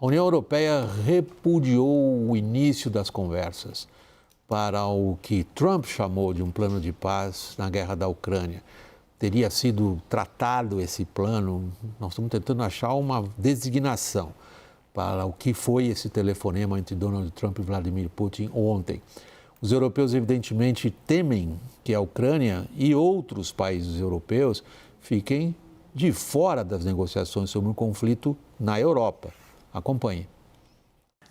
A União Europeia repudiou o início das conversas para o que Trump chamou de um plano de paz na guerra da Ucrânia. Teria sido tratado esse plano, nós estamos tentando achar uma designação para o que foi esse telefonema entre Donald Trump e Vladimir Putin ontem. Os europeus, evidentemente, temem que a Ucrânia e outros países europeus fiquem de fora das negociações sobre o conflito na Europa. Acompanhe.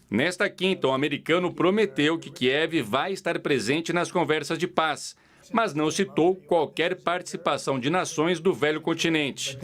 Nesta quinta, o americano prometeu que Kiev vai estar presente nas conversas de paz, mas não citou qualquer participação de nações do velho continente.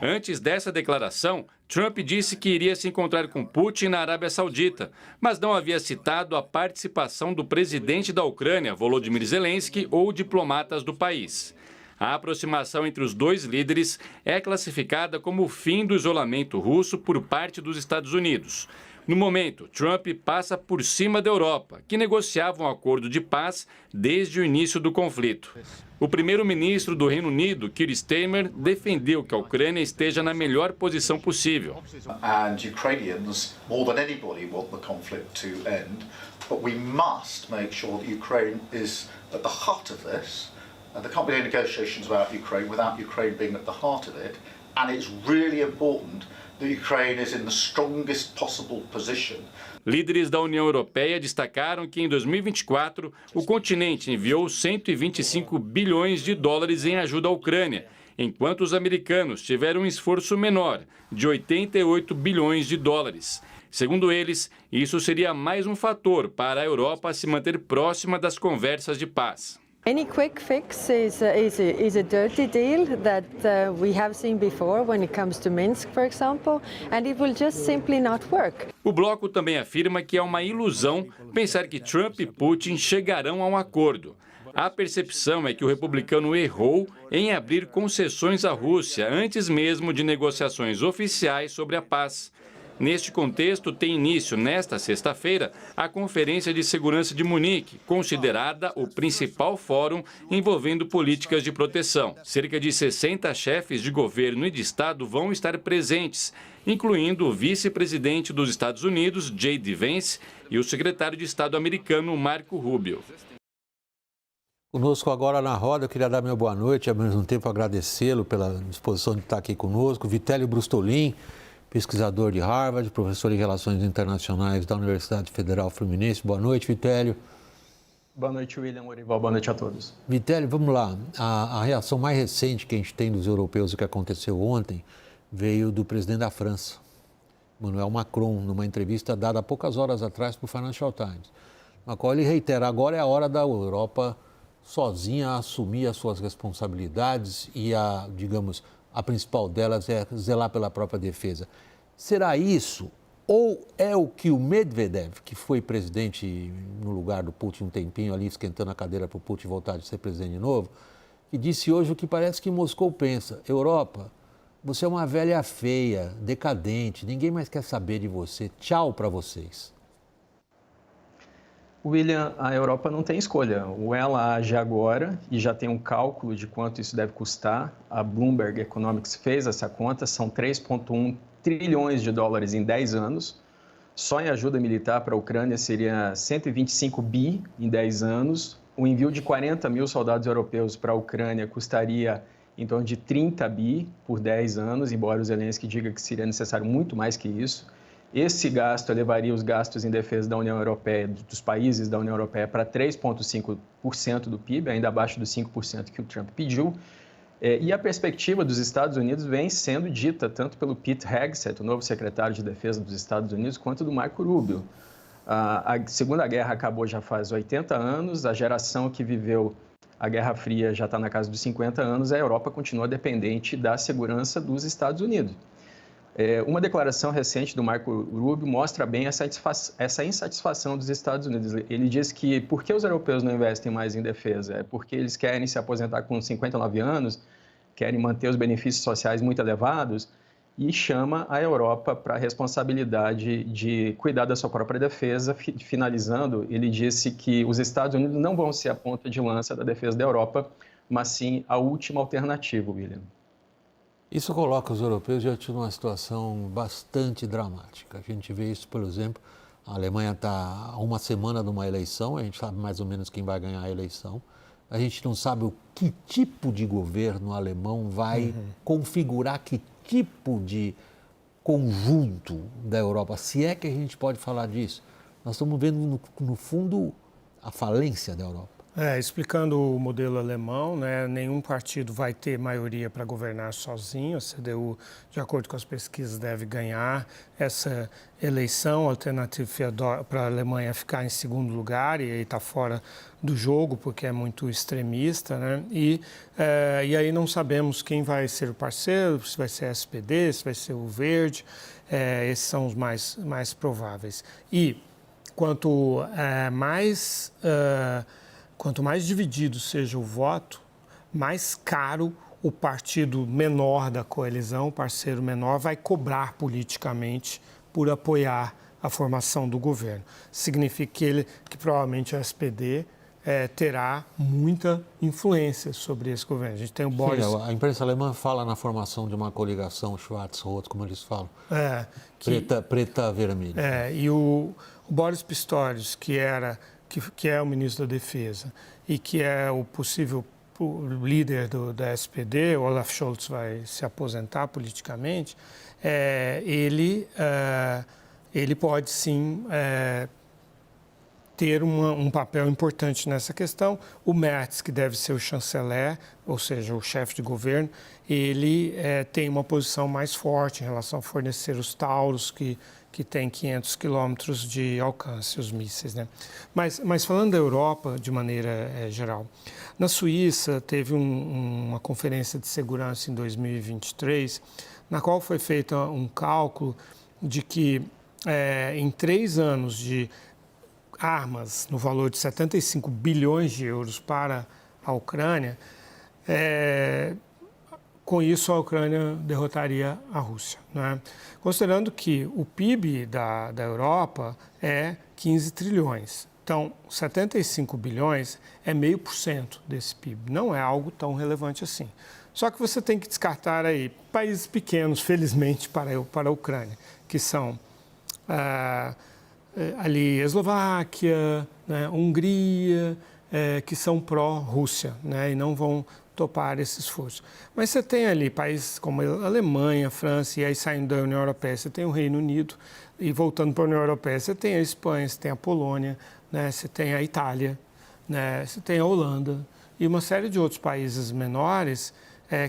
Antes dessa declaração, Trump disse que iria se encontrar com Putin na Arábia Saudita, mas não havia citado a participação do presidente da Ucrânia, Volodymyr Zelensky, ou diplomatas do país. A aproximação entre os dois líderes é classificada como o fim do isolamento russo por parte dos Estados Unidos. No momento, Trump passa por cima da Europa, que negociava um acordo de paz desde o início do conflito. O primeiro-ministro do Reino Unido, Keir Starmer, defendeu que a Ucrânia esteja na melhor posição possível. And Ukrainians, more than anybody, want the conflict to end, but we must make sure that Ukraine is at the heart of this. There can't be any negotiations about Ukraine without Ukraine being at the heart of it, and it's really important that Ukraine is in the strongest possible position. Líderes da União Europeia destacaram que em 2024 o continente enviou 125 bilhões de dólares em ajuda à Ucrânia, enquanto os americanos tiveram um esforço menor, de 88 bilhões de dólares. Segundo eles, isso seria mais um fator para a Europa se manter próxima das conversas de paz. Any quick fix is a dirty deal that we have seen before when it comes to Minsk, for example, and it will just simply not work. O bloco também afirma que é uma ilusão pensar que Trump e Putin chegarão a um acordo. A percepção é que o republicano errou em abrir concessões à Rússia antes mesmo de negociações oficiais sobre a paz. Neste contexto, tem início, nesta sexta-feira, a Conferência de Segurança de Munique, considerada o principal fórum envolvendo políticas de proteção. Cerca de 60 chefes de governo e de Estado vão estar presentes, incluindo o vice-presidente dos Estados Unidos, J.D. Vance, e o secretário de Estado americano, Marco Rubio. Conosco agora na roda, eu queria dar minha boa noite, ao mesmo tempo agradecê-lo pela disposição de estar aqui conosco, Vitélio Brustolin, pesquisador de Harvard, professor de Relações Internacionais da Universidade Federal Fluminense. Boa noite, Vitélio. Boa noite, William Orival. Boa noite a todos. Vitélio, vamos lá. A reação mais recente que a gente tem dos europeus do que aconteceu ontem veio do presidente da França, Emmanuel Macron, numa entrevista dada há poucas horas atrás para o Financial Times, na qual ele reitera: agora é a hora da Europa sozinha assumir as suas responsabilidades e a principal delas é zelar pela própria defesa. Será isso? Ou é o que o Medvedev, que foi presidente no lugar do Putin um tempinho ali, esquentando a cadeira para o Putin voltar a ser presidente de novo, que disse hoje o que parece que Moscou pensa: Europa, você é uma velha feia, decadente, ninguém mais quer saber de você, tchau para vocês. William, a Europa não tem escolha. Ou ela age agora e já tem um cálculo de quanto isso deve custar. A Bloomberg Economics fez essa conta, são 3,1 trilhões de dólares em 10 anos. Só em ajuda militar para a Ucrânia seria 125 bi em 10 anos. O envio de 40 mil soldados europeus para a Ucrânia custaria em torno de 30 bi por 10 anos, embora o Zelensky diga que seria necessário muito mais que isso. Esse gasto elevaria os gastos em defesa da União Europeia, dos países da União Europeia, para 3,5% do PIB, ainda abaixo dos 5% que o Trump pediu. E a perspectiva dos Estados Unidos vem sendo dita tanto pelo Pete Hegseth, o novo secretário de Defesa dos Estados Unidos, quanto do Marco Rubio. A Segunda Guerra acabou já faz 80 anos, a geração que viveu a Guerra Fria já está na casa dos 50 anos, a Europa continua dependente da segurança dos Estados Unidos. Uma declaração recente do Marco Rubio mostra bem essa insatisfação dos Estados Unidos. Ele diz que por que os europeus não investem mais em defesa? É porque eles querem se aposentar com 59 anos, querem manter os benefícios sociais muito elevados e chama a Europa para a responsabilidade de cuidar da sua própria defesa. Finalizando, ele disse que os Estados Unidos não vão ser a ponta de lança da defesa da Europa, mas sim a última alternativa, William. Isso coloca os europeus diante de uma situação bastante dramática. A gente vê isso, por exemplo, a Alemanha está a uma semana de uma eleição, a gente sabe mais ou menos quem vai ganhar a eleição. A gente não sabe o que tipo de governo alemão vai configurar, que tipo de conjunto da Europa, se é que a gente pode falar disso. Nós estamos vendo, no fundo, a falência da Europa. Explicando o modelo alemão, né, nenhum partido vai ter maioria para governar sozinho. A CDU, de acordo com as pesquisas, deve ganhar essa eleição. A alternativa para a Alemanha ficar em segundo lugar e aí está fora do jogo porque é muito extremista, né? E aí não sabemos quem vai ser o parceiro, se vai ser a SPD, se vai ser o Verde. Esses são os mais prováveis. E quanto mais dividido seja o voto, mais caro o partido menor da coalizão, o parceiro menor, vai cobrar politicamente por apoiar a formação do governo. Significa que provavelmente a SPD terá muita influência sobre esse governo. A gente tem o Boris... Sim, a imprensa alemã fala na formação de uma coligação Schwarz-Rot, como eles falam, preta-vermelha. E o Boris Pistorius, que é o ministro da Defesa e que é o possível líder da SPD, o Olaf Scholz vai se aposentar politicamente, ele pode sim ter um papel importante nessa questão. O Merz, que deve ser o chanceler, ou seja, o chefe de governo, ele tem uma posição mais forte em relação a fornecer os Tauros, que tem 500 quilômetros de alcance, os mísseis, né? Mas falando da Europa, de maneira geral, na Suíça teve uma conferência de segurança em 2023, na qual foi feito um cálculo de que em 3 anos de armas no valor de 75 bilhões de euros para a Ucrânia, com isso, a Ucrânia derrotaria a Rússia, né? Considerando que o PIB da Europa é 15 trilhões. Então, 75 bilhões é 0,5% desse PIB. Não é algo tão relevante assim. Só que você tem que descartar aí países pequenos, felizmente, para a Ucrânia, que são ali Eslováquia, né, Hungria, que são pró-Rússia, né, e não vão topar esse esforço. Mas você tem ali países como a Alemanha, a França, e aí saindo da União Europeia, você tem o Reino Unido, e voltando para a União Europeia, você tem a Espanha, você tem a Polônia, né, você tem a Itália, né, você tem a Holanda, e uma série de outros países menores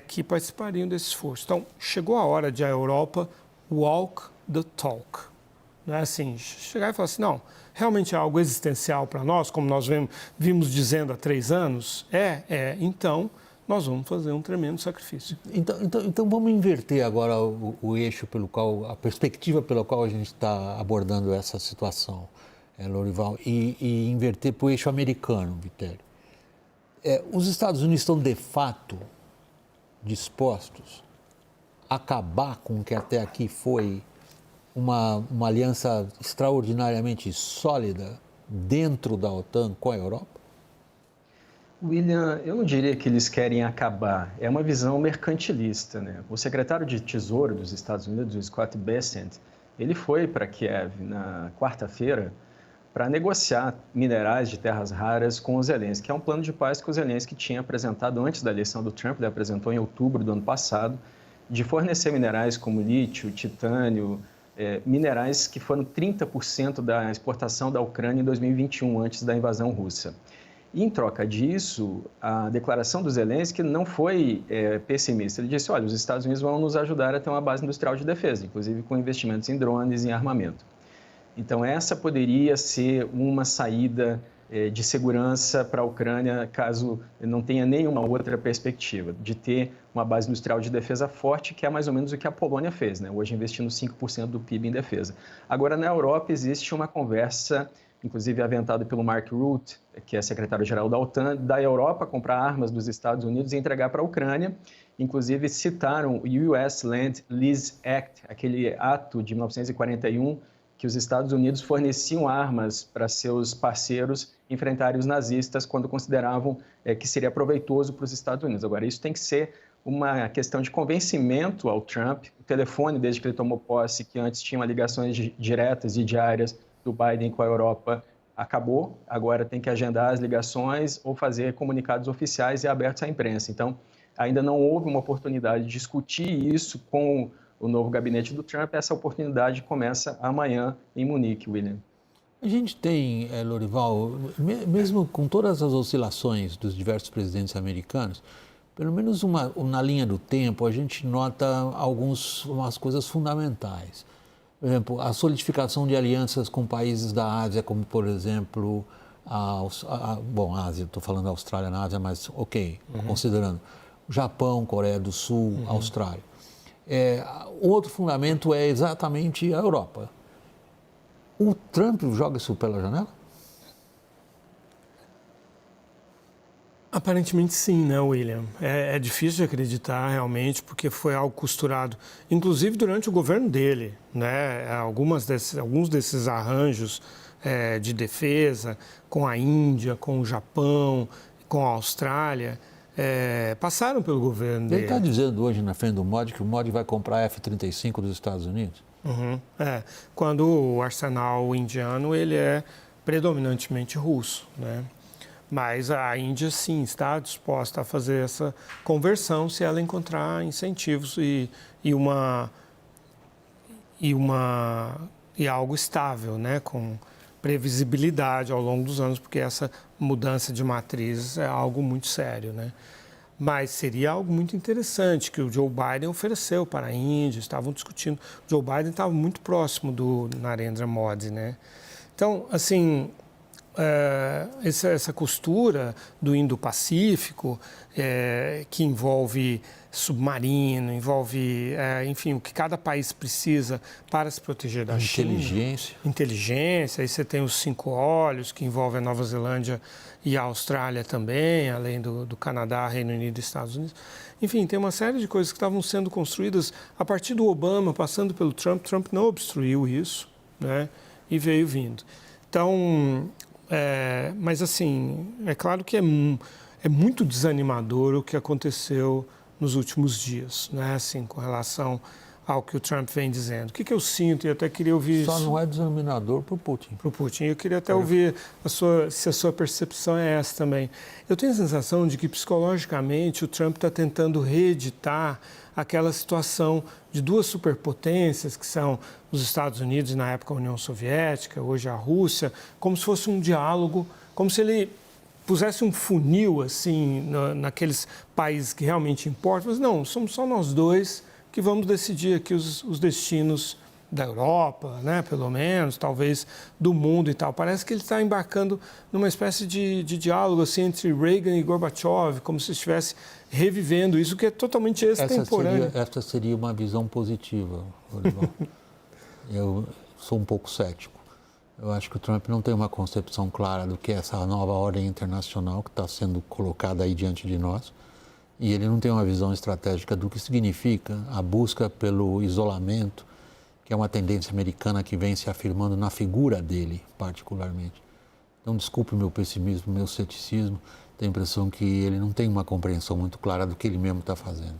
que participariam desse esforço. Então, chegou a hora de a Europa walk the talk. Não é assim, chegar e falar assim, não, realmente é algo existencial para nós, como nós vimos dizendo há 3 anos? Então nós vamos fazer um tremendo sacrifício. Então vamos inverter agora o eixo a perspectiva pela qual a gente está abordando essa situação, Lorival, e inverter para o eixo americano, Vitelli. Os Estados Unidos estão, de fato, dispostos a acabar com o que até aqui foi uma aliança extraordinariamente sólida dentro da OTAN com a Europa? William, eu não diria que eles querem acabar, é uma visão mercantilista, né? O secretário de Tesouro dos Estados Unidos, o Scott Bessent, ele foi para Kiev na quarta-feira para negociar minerais de terras raras com o Zelensky, que é um plano de paz que o Zelensky tinha apresentado antes da eleição do Trump, ele apresentou em outubro do ano passado, de fornecer minerais como lítio, titânio, minerais que foram 30% da exportação da Ucrânia em 2021, antes da invasão russa. E, em troca disso, a declaração do Zelensky não foi pessimista. Ele disse, olha, os Estados Unidos vão nos ajudar a ter uma base industrial de defesa, inclusive com investimentos em drones e em armamento. Então, essa poderia ser uma saída de segurança para a Ucrânia, caso não tenha nenhuma outra perspectiva, de ter uma base industrial de defesa forte, que é mais ou menos o que a Polônia fez, né? Hoje investindo 5% do PIB em defesa. Agora, na Europa, existe uma conversa, inclusive aventada pelo Mark Rutte, que é secretário-geral da OTAN, da Europa comprar armas dos Estados Unidos e entregar para a Ucrânia. Inclusive, citaram o US Land Lease Act, aquele ato de 1941, que os Estados Unidos forneciam armas para seus parceiros enfrentarem os nazistas quando consideravam que seria proveitoso para os Estados Unidos. Agora, isso tem que ser uma questão de convencimento ao Trump. O telefone, desde que ele tomou posse, que antes tinha ligações diretas e diárias do Biden com a Europa, acabou. Agora tem que agendar as ligações ou fazer comunicados oficiais e abertos à imprensa. Então, ainda não houve uma oportunidade de discutir isso com o novo gabinete do Trump. Essa oportunidade começa amanhã em Munique, William. A gente tem, Lorival, mesmo com todas as oscilações dos diversos presidentes americanos, pelo menos na linha do tempo, a gente nota umas coisas fundamentais. Por exemplo, a solidificação de alianças com países da Ásia, como, por exemplo, Ásia, estou falando da Austrália na Ásia, mas considerando Japão, Coreia do Sul, Austrália. O outro fundamento é exatamente a Europa. O Trump joga isso pela janela? Aparentemente sim, né, William? É difícil de acreditar realmente, porque foi algo costurado, inclusive durante o governo dele, né? Alguns desses arranjos de defesa com a Índia, com o Japão, com a Austrália, passaram pelo governo dele. Ele está dizendo hoje na frente do Modi que o Modi vai comprar F-35 dos Estados Unidos? Quando o arsenal indiano ele é predominantemente russo, né? Mas a Índia, sim, está disposta a fazer essa conversão se ela encontrar incentivos e algo estável, né? Com previsibilidade ao longo dos anos, porque essa mudança de matriz é algo muito sério, né? Mas seria algo muito interessante que o Joe Biden ofereceu para a Índia, estavam discutindo. O Joe Biden estava muito próximo do Narendra Modi, né? Então, assim, essa costura do Indo-Pacífico, que envolve submarino, envolve, enfim, o que cada país precisa para se proteger da China. Inteligência. Aí você tem os 5 olhos, que envolve a Nova Zelândia e a Austrália também, além do Canadá, Reino Unido e Estados Unidos. Enfim, tem uma série de coisas que estavam sendo construídas a partir do Obama, passando pelo Trump. Trump não obstruiu isso, né? E veio vindo. Então, mas assim, é claro que é muito desanimador o que aconteceu nos últimos dias, né? Assim, com relação ao que o Trump vem dizendo. O que eu sinto, e eu até queria ouvir... Só não é desanimador para o Putin. Para o Putin. Eu queria até ouvir se a sua percepção é essa também. Eu tenho a sensação de que, psicologicamente, o Trump está tentando reeditar aquela situação de 2 superpotências, que são os Estados Unidos e, na época, a União Soviética, hoje a Rússia, como se fosse um diálogo, como se ele pusesse um funil, assim, naqueles países que realmente importam. Mas não, somos só nós dois que vamos decidir aqui os destinos da Europa, né, pelo menos, talvez do mundo e tal. Parece que ele está embarcando numa espécie de diálogo assim, entre Reagan e Gorbachev, como se estivesse revivendo isso, que é totalmente extemporâneo. Essa seria uma visão positiva, Lorival. Eu sou um pouco cético. Eu acho que o Trump não tem uma concepção clara do que é essa nova ordem internacional que está sendo colocada aí diante de nós. E ele não tem uma visão estratégica do que significa a busca pelo isolamento, que é uma tendência americana que vem se afirmando na figura dele, particularmente. Então, desculpe o meu pessimismo, o meu ceticismo, tenho a impressão que ele não tem uma compreensão muito clara do que ele mesmo está fazendo.